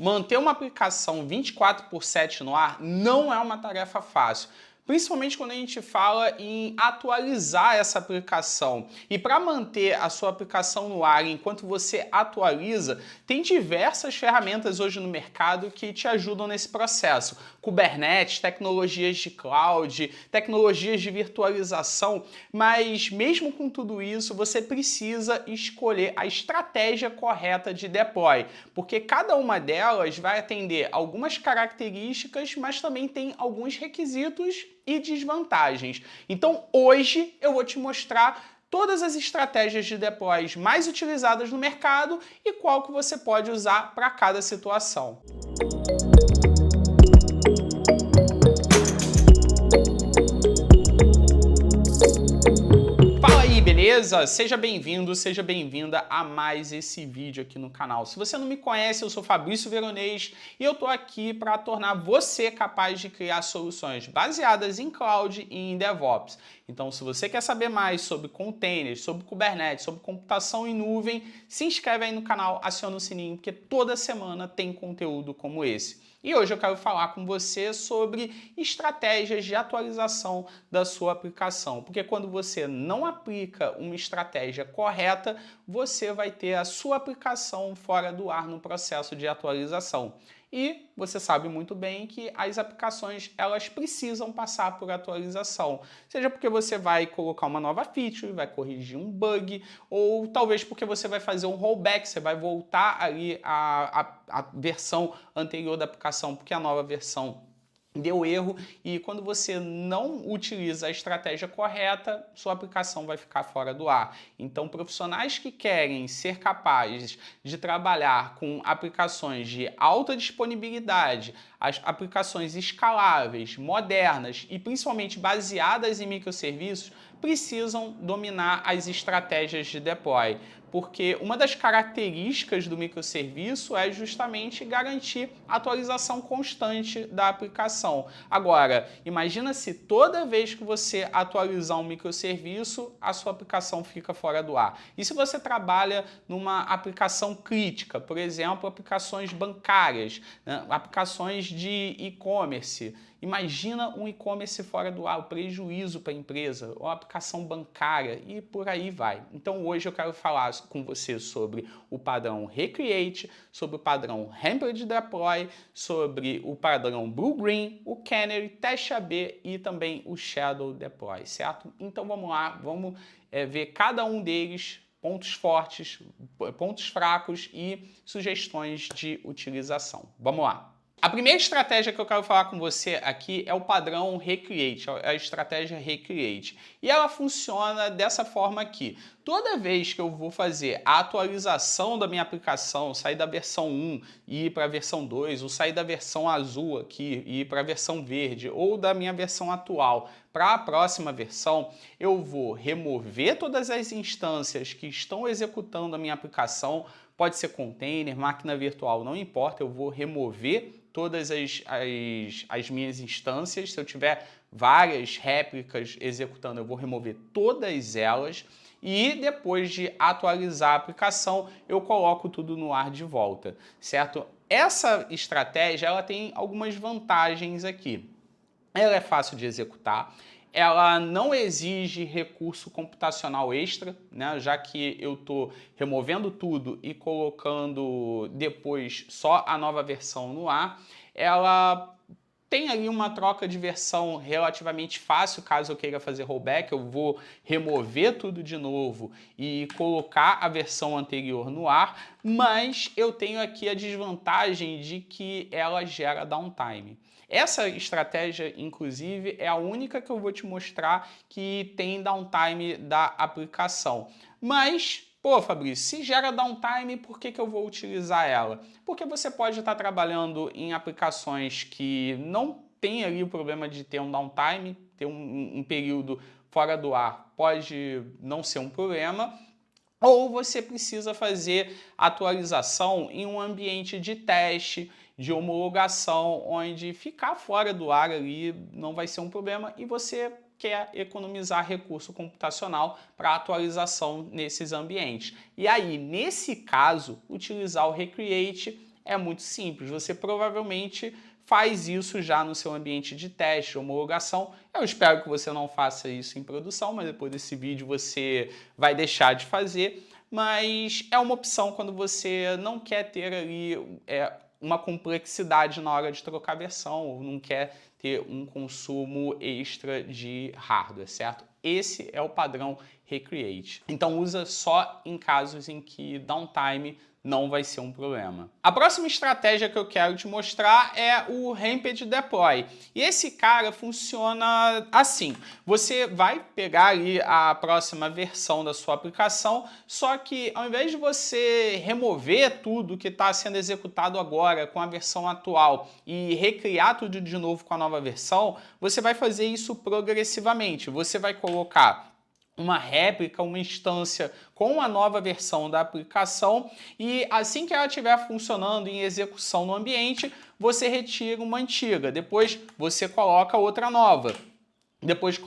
Manter uma aplicação 24/7 no ar não é uma tarefa fácil, principalmente quando a gente fala em atualizar essa aplicação. E para manter a sua aplicação no ar enquanto você atualiza, tem diversas ferramentas hoje no mercado que te ajudam nesse processo. Kubernetes, tecnologias de cloud, tecnologias de virtualização, mas mesmo com tudo isso, você precisa escolher a estratégia correta de deploy, porque cada uma delas vai atender algumas características, mas também tem alguns requisitos e desvantagens. Então hoje eu vou te mostrar todas as estratégias de deploys mais utilizadas no mercado e qual que você pode usar para cada situação. Fala aí, beleza? Seja bem-vindo, seja bem-vinda a mais esse vídeo aqui no canal. Se você não me conhece, eu sou Fabrício Veronês e eu tô aqui para tornar você capaz de criar soluções baseadas em cloud e em DevOps. Então, se você quer saber mais sobre containers, sobre Kubernetes, sobre computação em nuvem, se inscreve aí no canal, aciona o sininho, porque toda semana tem conteúdo como esse. E hoje eu quero falar com você sobre estratégias de atualização da sua aplicação, porque quando você não aplica uma estratégia correta, você vai ter a sua aplicação fora do ar no processo de atualização. E você sabe muito bem que as aplicações elas precisam passar por atualização, seja porque você vai colocar uma nova feature, vai corrigir um bug, ou talvez porque você vai fazer um rollback, você vai voltar ali a versão anterior da aplicação, porque a nova versão deu erro, e quando você não utiliza a estratégia correta, sua aplicação vai ficar fora do ar. Então, profissionais que querem ser capazes de trabalhar com aplicações de alta disponibilidade, as aplicações escaláveis, modernas e principalmente baseadas em microserviços, precisam dominar as estratégias de deploy, porque uma das características do microserviço é justamente garantir atualização constante da aplicação. Agora, imagina se toda vez que você atualizar um microserviço, a sua aplicação fica fora do ar. E se você trabalha numa aplicação crítica, por exemplo, aplicações bancárias, né, aplicações de e-commerce, imagina um e-commerce fora do ar, o prejuízo para a empresa, ou a aplicação bancária e por aí vai. Então hoje eu quero falar com você sobre o padrão Recreate, sobre o padrão Template Deploy, sobre o padrão Blue Green, o Canary, Teste AB e também o Shadow Deploy, certo? Então vamos lá, vamos ver cada um deles, pontos fortes, pontos fracos e sugestões de utilização. Vamos lá. A primeira estratégia que eu quero falar com você aqui é o padrão Recreate, a estratégia Recreate. E ela funciona dessa forma aqui. Toda vez que eu vou fazer a atualização da minha aplicação, sair da versão 1 e ir para a versão 2, ou sair da versão azul aqui e ir para a versão verde, ou da minha versão atual para a próxima versão, eu vou remover todas as instâncias que estão executando a minha aplicação, pode ser container, máquina virtual, não importa, eu vou remover todas as minhas instâncias. Se eu tiver várias réplicas executando, eu vou remover todas elas e depois de atualizar a aplicação, eu coloco tudo no ar de volta, certo? Essa estratégia ela tem algumas vantagens aqui. Ela é fácil de executar, ela não exige recurso computacional extra, né? Já que eu estou removendo tudo e colocando depois só a nova versão no ar. Ela tem ali uma troca de versão relativamente fácil, caso eu queira fazer rollback, eu vou remover tudo de novo e colocar a versão anterior no ar, mas eu tenho aqui a desvantagem de que ela gera downtime. Essa estratégia, inclusive, é a única que eu vou te mostrar que tem downtime da aplicação. Mas pô, Fabrício, se gera downtime, por que eu vou utilizar ela? Porque você pode estar trabalhando em aplicações que não tem ali o problema de ter um downtime, ter um período fora do ar pode não ser um problema, ou você precisa fazer atualização em um ambiente de teste, de homologação, onde ficar fora do ar ali não vai ser um problema e você quer economizar recurso computacional para atualização nesses ambientes. E aí, nesse caso, utilizar o Recreate É muito simples, você provavelmente faz isso já no seu ambiente de teste, de homologação. Eu espero que você não faça isso em produção, mas depois desse vídeo você vai deixar de fazer. Mas é uma opção quando você não quer ter ali uma complexidade na hora de trocar versão, ou não quer ter um consumo extra de hardware, certo? Esse é o padrão Recreate. Então usa só em casos em que downtime não vai ser um problema. A próxima estratégia que eu quero te mostrar é o Ramped Deploy. E esse cara funciona assim. Você vai pegar ali a próxima versão da sua aplicação, só que ao invés de você remover tudo que está sendo executado agora com a versão atual e recriar tudo de novo com a nova versão, você vai fazer isso progressivamente. Você vai colocar uma réplica, uma instância com a nova versão da aplicação e assim que ela estiver funcionando em execução no ambiente, você retira uma antiga, depois você coloca outra nova. Depois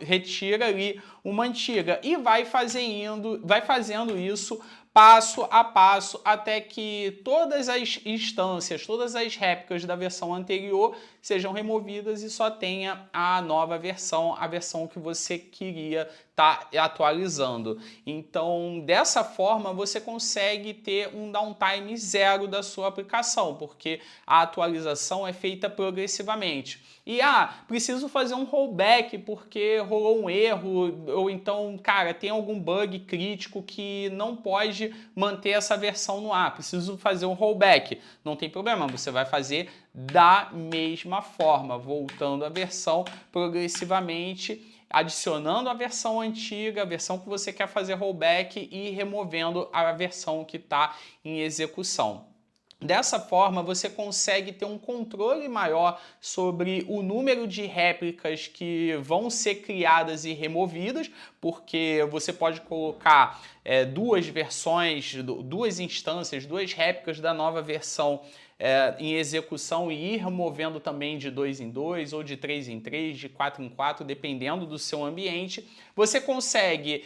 retira ali uma antiga e vai fazendo isso passo a passo até que todas as instâncias, todas as réplicas da versão anterior sejam removidas e só tenha a nova versão, a versão que você queria estar atualizando. Então, dessa forma, você consegue ter um downtime zero da sua aplicação, porque a atualização é feita progressivamente. E, preciso fazer um rollback porque rolou um erro, ou então, cara, tem algum bug crítico que não pode manter essa versão no ar. Preciso fazer um rollback. Não tem problema, você vai fazer da mesma forma, voltando a versão progressivamente, adicionando a versão antiga, a versão que você quer fazer rollback e removendo a versão que está em execução. Dessa forma, você consegue ter um controle maior sobre o número de réplicas que vão ser criadas e removidas, porque você pode colocar duas versões, duas instâncias, duas réplicas da nova versão em execução e ir removendo também de 2 em 2, ou de 3 em 3, de 4 em 4, dependendo do seu ambiente. Você consegue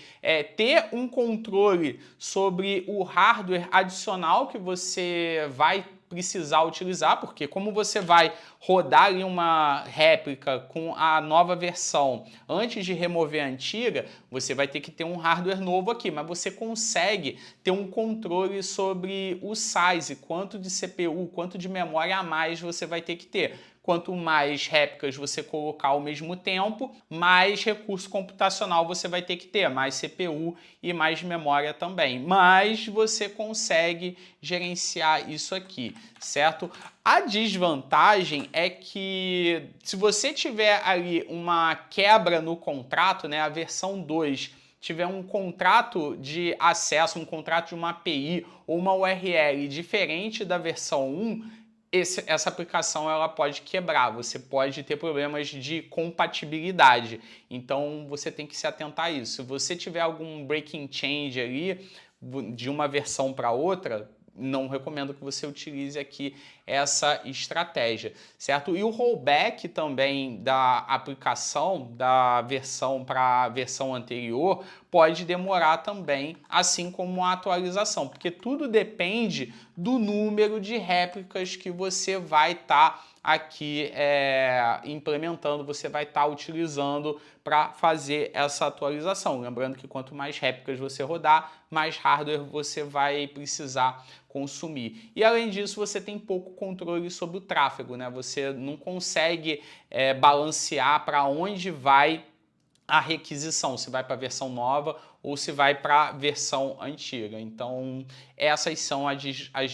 ter um controle sobre o hardware adicional que você vai precisar utilizar, porque como você vai rodar ali uma réplica com a nova versão antes de remover a antiga, você vai ter que ter um hardware novo aqui, mas você consegue ter um controle sobre o size, quanto de CPU, quanto de memória a mais você vai ter que ter. Quanto mais réplicas você colocar ao mesmo tempo, mais recurso computacional você vai ter que ter, mais CPU e mais memória também. Mas você consegue gerenciar isso aqui, certo? A desvantagem é que se você tiver ali uma quebra no contrato, né, a versão 2, tiver um contrato de acesso, um contrato de uma API ou uma URL diferente da versão 1, essa aplicação ela pode quebrar, você pode ter problemas de compatibilidade. Então você tem que se atentar a isso. Se você tiver algum breaking change ali de uma versão para outra, não recomendo que você utilize aqui essa estratégia, certo? E o rollback também da aplicação, da versão para a versão anterior, pode demorar também, assim como a atualização, porque tudo depende do número de réplicas que você vai estar aqui implementando, você vai estar utilizando para fazer essa atualização. Lembrando que quanto mais réplicas você rodar, mais hardware você vai precisar consumir. E além disso, você tem pouco controle sobre o tráfego, né? Você não consegue balancear para onde vai a requisição, se vai para a versão nova ou se vai para a versão antiga. Então, essas são as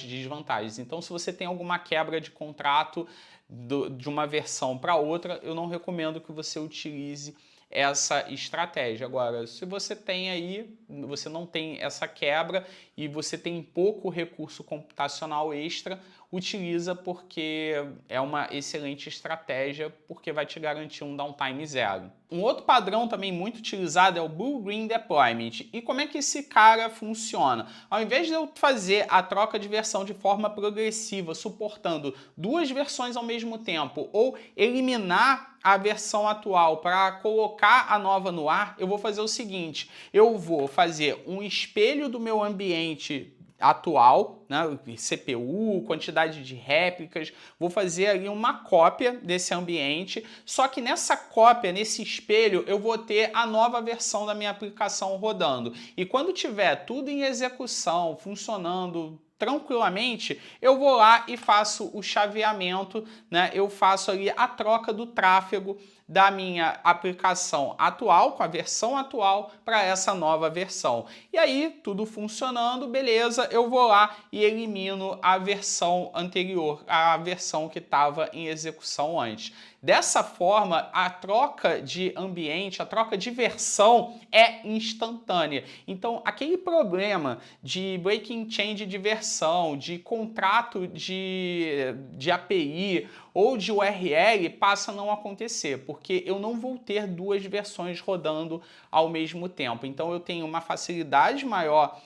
desvantagens. Então, se você tem alguma quebra de contrato de uma versão para outra, eu não recomendo que você utilize essa estratégia. Agora, se você tem aí, você não tem essa quebra e você tem pouco recurso computacional extra, utiliza porque é uma excelente estratégia, porque vai te garantir um downtime zero. Um outro padrão também muito utilizado é o Blue Green Deployment. E como é que esse cara funciona? Ao invés de eu fazer a troca de versão de forma progressiva, suportando duas versões ao mesmo tempo, ou eliminar a versão atual para colocar a nova no ar, eu vou fazer o seguinte: eu vou fazer um espelho do meu ambiente atual, né, CPU, quantidade de réplicas, vou fazer ali uma cópia desse ambiente, só que nessa cópia, nesse espelho, eu vou ter a nova versão da minha aplicação rodando. E quando tiver tudo em execução, funcionando tranquilamente, eu vou lá e faço o chaveamento, né? Eu faço ali a troca do tráfego da minha aplicação atual, com a versão atual, para essa nova versão. E aí, tudo funcionando, beleza, eu vou lá e elimino a versão anterior, a versão que estava em execução antes. Dessa forma, a troca de ambiente, a troca de versão é instantânea. Então, aquele problema de breaking change de versão, de contrato de API ou de URL passa a não acontecer, porque eu não vou ter duas versões rodando ao mesmo tempo. Então, eu tenho uma facilidade maior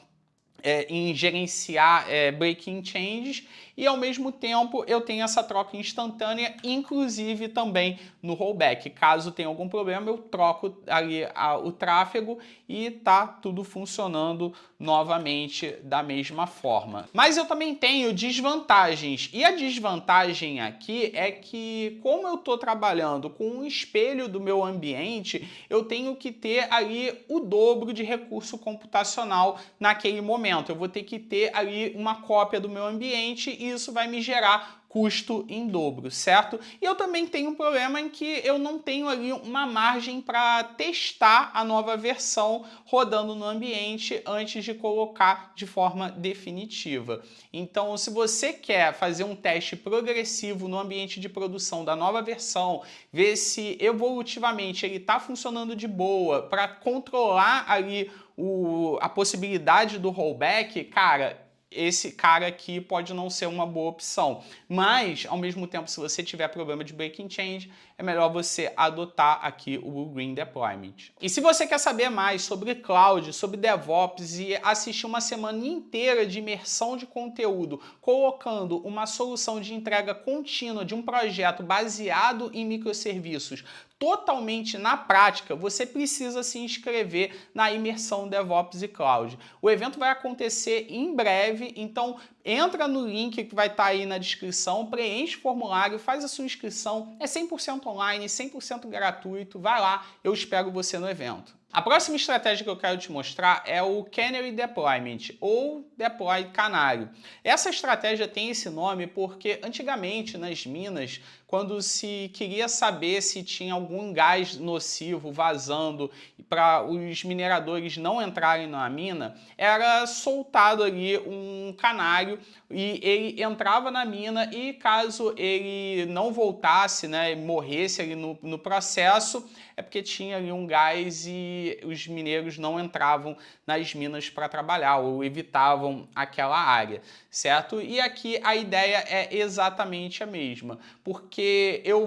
em gerenciar breaking changes e ao mesmo tempo eu tenho essa troca instantânea, inclusive também no rollback. Caso tenha algum problema, eu troco ali o tráfego e tá tudo funcionando novamente da mesma forma. Mas eu também tenho desvantagens, e a desvantagem aqui é que, como eu estou trabalhando com um espelho do meu ambiente, eu tenho que ter ali o dobro de recurso computacional naquele momento. Eu vou ter que ter ali uma cópia do meu ambiente e isso vai me gerar custo em dobro, certo? E eu também tenho um problema em que eu não tenho ali uma margem para testar a nova versão rodando no ambiente antes de colocar de forma definitiva. Então, se você quer fazer um teste progressivo no ambiente de produção da nova versão, ver se evolutivamente ele está funcionando de boa, para controlar ali a possibilidade do rollback, cara, esse cara aqui pode não ser uma boa opção. Mas, ao mesmo tempo, se você tiver problema de breaking change, é melhor você adotar aqui o Blue Green Deployment. E se você quer saber mais sobre cloud, sobre DevOps e assistir uma semana inteira de imersão de conteúdo, colocando uma solução de entrega contínua de um projeto baseado em microserviços totalmente na prática, você precisa se inscrever na imersão DevOps e Cloud. O evento vai acontecer em breve, então entra no link que vai estar aí na descrição, preenche o formulário, faz a sua inscrição, é 100% online, 100% gratuito, vai lá, eu espero você no evento. A próxima estratégia que eu quero te mostrar é o Canary Deployment, ou Deploy Canário. Essa estratégia tem esse nome porque antigamente nas minas, quando se queria saber se tinha algum gás nocivo vazando para os mineradores não entrarem na mina, era soltado ali um canário e ele entrava na mina e caso ele não voltasse, né, morresse ali no processo, é porque tinha ali um gás e os mineiros não entravam nas minas para trabalhar ou evitavam aquela área, certo? E aqui a ideia é exatamente a mesma, porque eu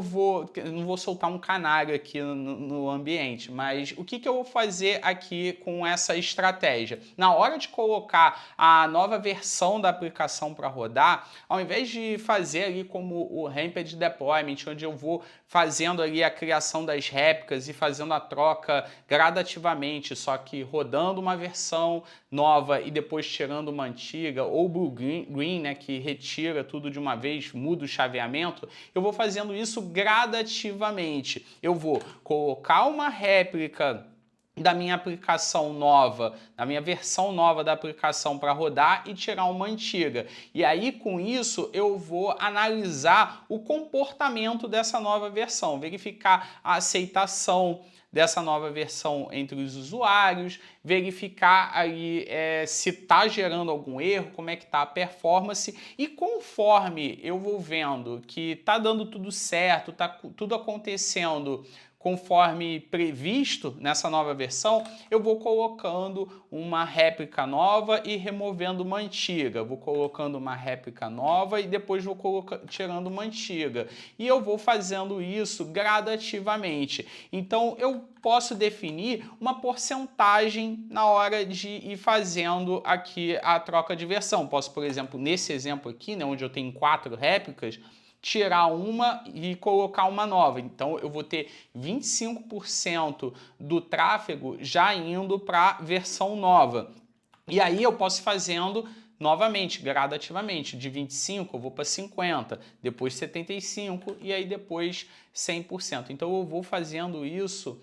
não vou soltar um canário aqui no ambiente, mas o que eu vou fazer aqui com essa estratégia? Na hora de colocar a nova versão da aplicação para rodar, ao invés de fazer ali como o Ramped Deployment, onde eu vou fazendo ali a criação das réplicas e fazendo a troca gradativamente, só que rodando uma versão nova e depois tirando uma antiga, ou Blue Green, né, que retira tudo de uma vez, muda o chaveamento, eu vou fazendo isso gradativamente. Eu vou colocar uma réplica da minha aplicação nova, da minha versão nova da aplicação para rodar e tirar uma antiga. E aí, com isso, eu vou analisar o comportamento dessa nova versão, verificar a aceitação dessa nova versão entre os usuários, verificar aí se está gerando algum erro, como é que está a performance, e conforme eu vou vendo que está dando tudo certo, está tudo acontecendo conforme previsto nessa nova versão, eu vou colocando uma réplica nova e removendo uma antiga. Vou colocando uma réplica nova e depois vou tirando uma antiga. E eu vou fazendo isso gradativamente. Então, eu posso definir uma porcentagem na hora de ir fazendo aqui a troca de versão. Posso, por exemplo, nesse exemplo aqui, né, onde eu tenho 4 réplicas, tirar uma e colocar uma nova. Então, eu vou ter 25% do tráfego já indo para a versão nova. E aí eu posso ir fazendo novamente, gradativamente, de 25 eu vou para 50, depois 75 e aí depois 100%. Então eu vou fazendo isso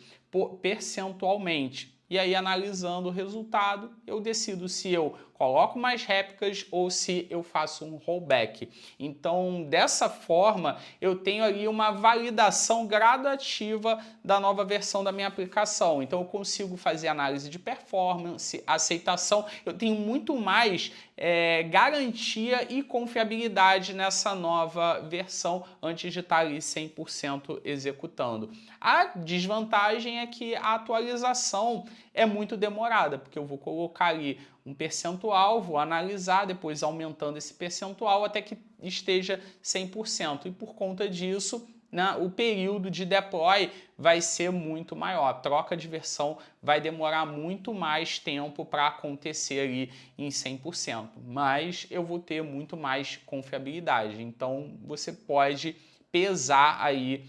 percentualmente. E aí, analisando o resultado, eu decido se eu coloco mais réplicas ou se eu faço um rollback. Então, dessa forma, eu tenho ali uma validação gradativa da nova versão da minha aplicação. Então, eu consigo fazer análise de performance, aceitação. Eu tenho muito mais garantia e confiabilidade nessa nova versão antes de estar ali 100% executando. A desvantagem é que a atualização é muito demorada, porque eu vou colocar ali um percentual, vou analisar, depois aumentando esse percentual até que esteja 100%. E por conta disso, né, o período de deploy vai ser muito maior. A troca de versão vai demorar muito mais tempo para acontecer ali em 100%. Mas eu vou ter muito mais confiabilidade. Então, você pode pesar aí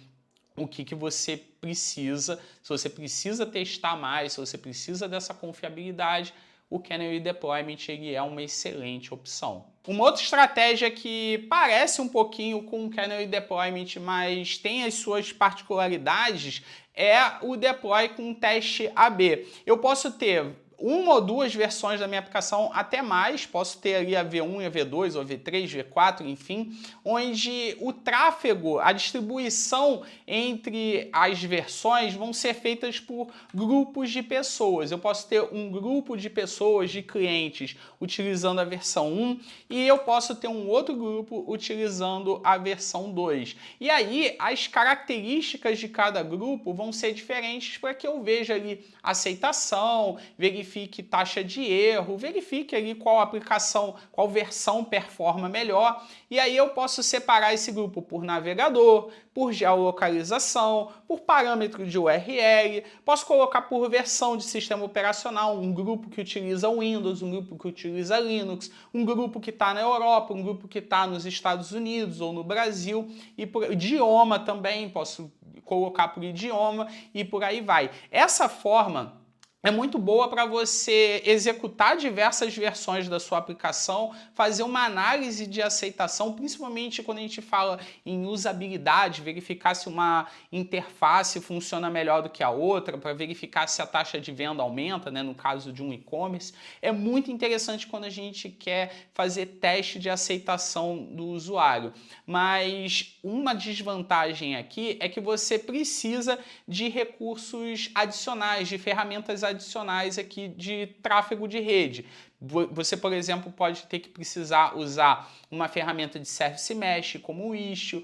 o que você precisa, se você precisa testar mais, se você precisa dessa confiabilidade, o Canary Deployment ele é uma excelente opção. Uma outra estratégia que parece um pouquinho com o Canary Deployment, mas tem as suas particularidades, é o deploy com teste AB. Eu posso ter uma ou duas versões da minha aplicação, até mais, posso ter ali a V1, a V2, ou a V3, V4, enfim, onde o tráfego, a distribuição entre as versões vão ser feitas por grupos de pessoas. Eu posso ter um grupo de pessoas, de clientes, utilizando a versão 1 e eu posso ter um outro grupo utilizando a versão 2. E aí, as características de cada grupo vão ser diferentes para que eu veja ali aceitação, verifique taxa de erro, verifique ali qual aplicação, qual versão performa melhor, e aí eu posso separar esse grupo por navegador, por geolocalização, por parâmetro de URL, posso colocar por versão de sistema operacional, um grupo que utiliza Windows, um grupo que utiliza Linux, um grupo que está na Europa, um grupo que está nos Estados Unidos ou no Brasil, e por idioma também, posso colocar por idioma e por aí vai. Essa forma é muito boa para você executar diversas versões da sua aplicação, fazer uma análise de aceitação, principalmente quando a gente fala em usabilidade, verificar se uma interface funciona melhor do que a outra, para verificar se a taxa de venda aumenta, né, no caso de um e-commerce. É muito interessante quando a gente quer fazer teste de aceitação do usuário. Mas uma desvantagem aqui é que você precisa de recursos adicionais, de ferramentas adicionais aqui de tráfego de rede. Você, por exemplo, pode ter que precisar usar uma ferramenta de Service Mesh, como o Istio,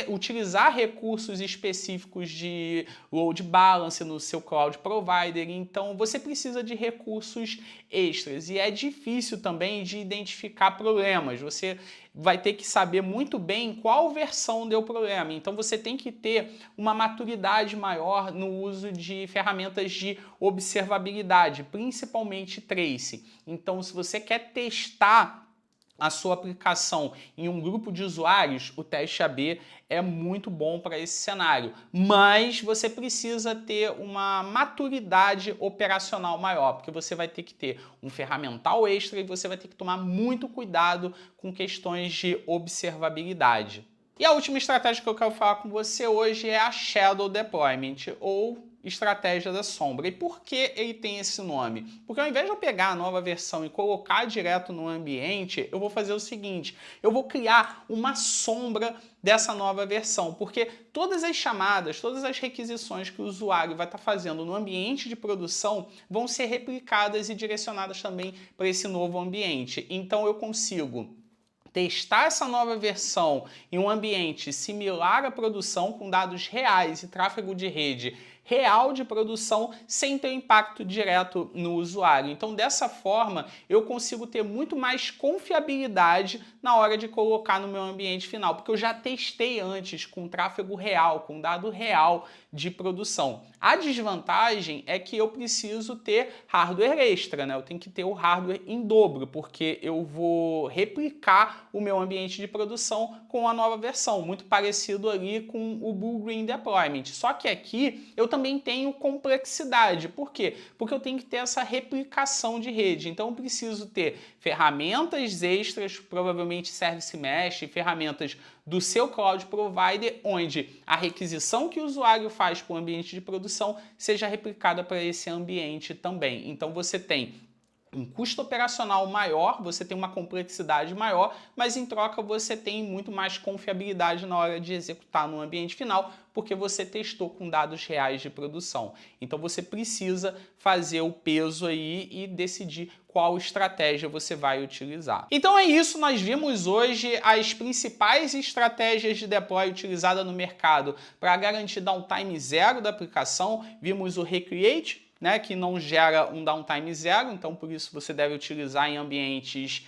utilizar recursos específicos de load balance no seu cloud provider. Então, você precisa de recursos extras e é difícil também de identificar problemas. Você vai ter que saber muito bem qual versão deu problema. Então, você tem que ter uma maturidade maior no uso de ferramentas de observabilidade, principalmente Trace. Então, se você quer testar a sua aplicação em um grupo de usuários, o teste AB é muito bom para esse cenário, mas você precisa ter uma maturidade operacional maior, porque você vai ter que ter um ferramental extra e você vai ter que tomar muito cuidado com questões de observabilidade. E a última estratégia que eu quero falar com você hoje é a Shadow Deployment, ou estratégia da sombra. E por que ele tem esse nome? Porque ao invés de eu pegar a nova versão e colocar direto no ambiente, eu vou fazer o seguinte, eu vou criar uma sombra dessa nova versão, porque todas as chamadas, todas as requisições que o usuário vai estar fazendo no ambiente de produção vão ser replicadas e direcionadas também para esse novo ambiente. Então eu consigo testar essa nova versão em um ambiente similar à produção, com dados reais e tráfego de rede real de produção, sem ter impacto direto no usuário. Então, dessa forma, eu consigo ter muito mais confiabilidade na hora de colocar no meu ambiente final, porque eu já testei antes com tráfego real, com dado real de produção. A desvantagem é que eu preciso ter hardware extra, né? Eu tenho que ter o hardware em dobro, porque eu vou replicar o meu ambiente de produção com a nova versão, muito parecido ali com o Blue Green Deployment. Só que aqui eu também tenho complexidade. Por quê? Porque eu tenho que ter essa replicação de rede. Então eu preciso ter ferramentas extras, provavelmente Service Mesh, ferramentas do seu cloud provider, onde a requisição que o usuário faz para o ambiente de produção seja replicada para esse ambiente também. Então você tem um custo operacional maior, você tem uma complexidade maior, mas em troca você tem muito mais confiabilidade na hora de executar no ambiente final, porque você testou com dados reais de produção. Então você precisa fazer o peso aí e decidir qual estratégia você vai utilizar. Então é isso, nós vimos hoje as principais estratégias de deploy utilizadas no mercado para garantir downtime zero da aplicação. Vimos o Recreate, né, que não gera um downtime zero, então por isso você deve utilizar em ambientes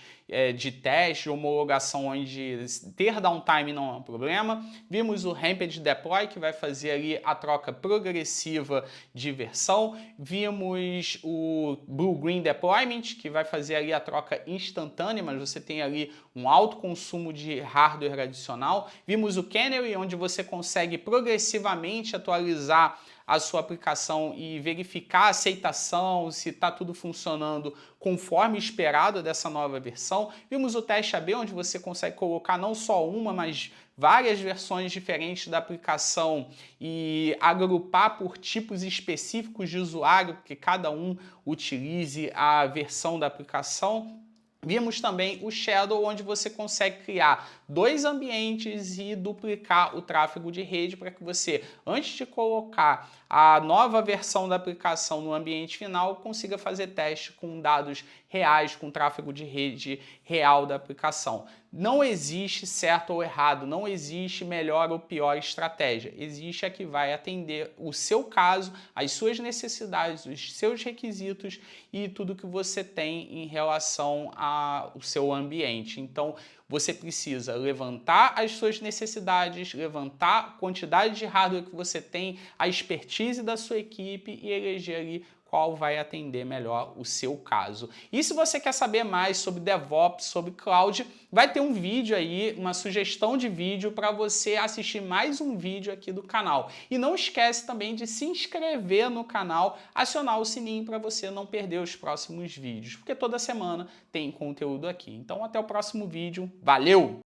de teste, de homologação, onde ter downtime não é um problema. Vimos o Ramped Deploy, que vai fazer ali a troca progressiva de versão. Vimos o Blue Green Deployment, que vai fazer ali a troca instantânea, mas você tem ali um alto consumo de hardware adicional. Vimos o Canary, onde você consegue progressivamente atualizar a sua aplicação e verificar a aceitação, se está tudo funcionando conforme esperado dessa nova versão. Vimos o teste AB, onde você consegue colocar não só uma, mas várias versões diferentes da aplicação e agrupar por tipos específicos de usuário, que cada um utilize a versão da aplicação. Vimos também o Shadow, onde você consegue criar dois ambientes e duplicar o tráfego de rede para que você, antes de colocar a nova versão da aplicação no ambiente final, consiga fazer teste com dados reais, com tráfego de rede real da aplicação. Não existe certo ou errado, não existe melhor ou pior estratégia. Existe a que vai atender o seu caso, as suas necessidades, os seus requisitos e tudo que você tem em relação ao seu ambiente. Então, você precisa levantar as suas necessidades, levantar a quantidade de hardware que você tem, a expertise da sua equipe e eleger ali qual vai atender melhor o seu caso. E se você quer saber mais sobre DevOps, sobre Cloud, vai ter um vídeo aí, uma sugestão de vídeo para você assistir mais um vídeo aqui do canal. E não esquece também de se inscrever no canal, acionar o sininho para você não perder os próximos vídeos, porque toda semana tem conteúdo aqui. Então até o próximo vídeo. Valeu!